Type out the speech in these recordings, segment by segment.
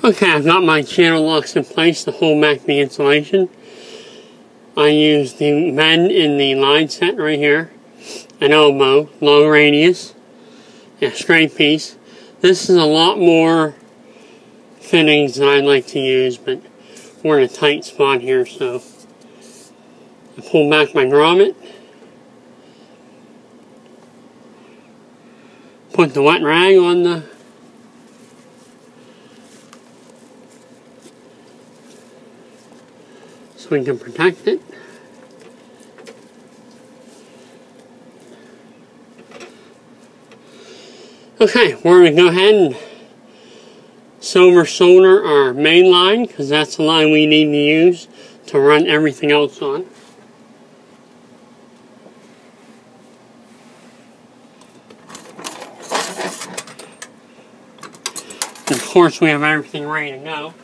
Okay, I've got my channel locks in place to hold back the insulation. I use the men in the line set right here, an elbow, long radius, a straight piece. This is a lot more fittings than I like to use, but we're in a tight spot here, so I pull back my grommet, put the wet rag on the so we can protect it. Okay, we're going to go ahead and silver solder our main line, because that's the line we need to use to run everything else on. And of course, we have everything ready to go.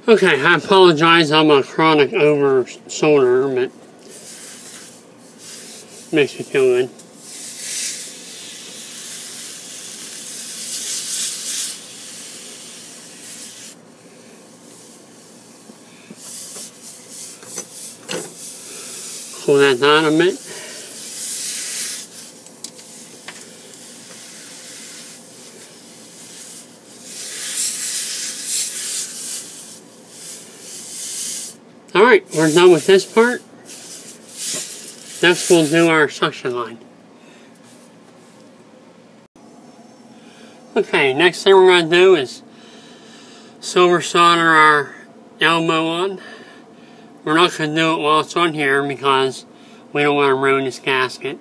Okay, I apologize, I'm a chronic over solderer, but makes me feel good. Pull that down a bit. Alright, we're done with this part. Next we'll do our suction line. Okay, next thing we're going to do is silver solder our elbow on. We're not going to do it while it's on here because we don't want to ruin this gasket.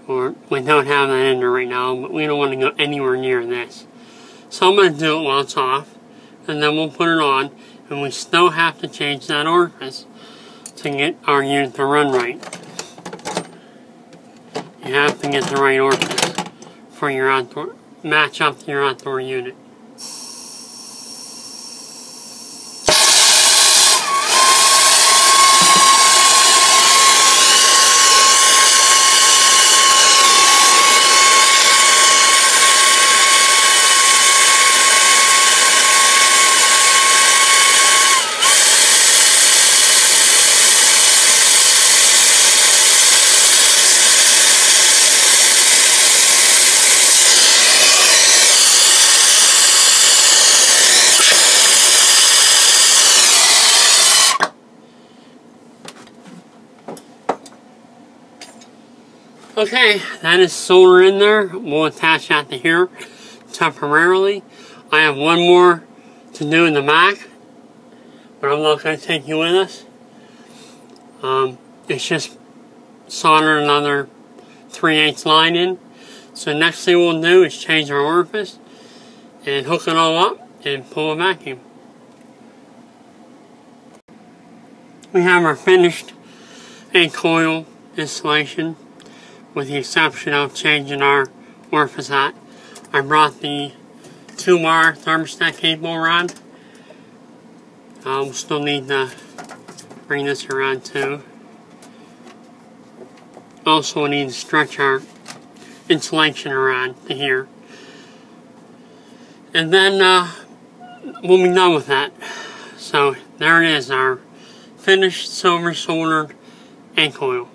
Or we don't have that in there right now, but we don't want to go anywhere near this. So I'm going to do it while it's off, and then we'll put it on, and we still have to change that orifice to get our unit to run right. You have to get the right orifice for your outdoor, match up to your outdoor unit. Okay, that is solder in there. We'll attach that to here temporarily. I have one more to do in the back, but I'm not going to take you with us. It's just solder another 3/8 line in. So next thing we'll do is change our orifice and hook it all up and pull a vacuum. We have our finished coil installation, with the exception of changing our orifice hat. I brought the 2-bar thermostat cable around. We'll still need to bring this around too. Also, we need to stretch our insulation around to here. And then we'll be done with that. So there it is, our finished silver soldered coil.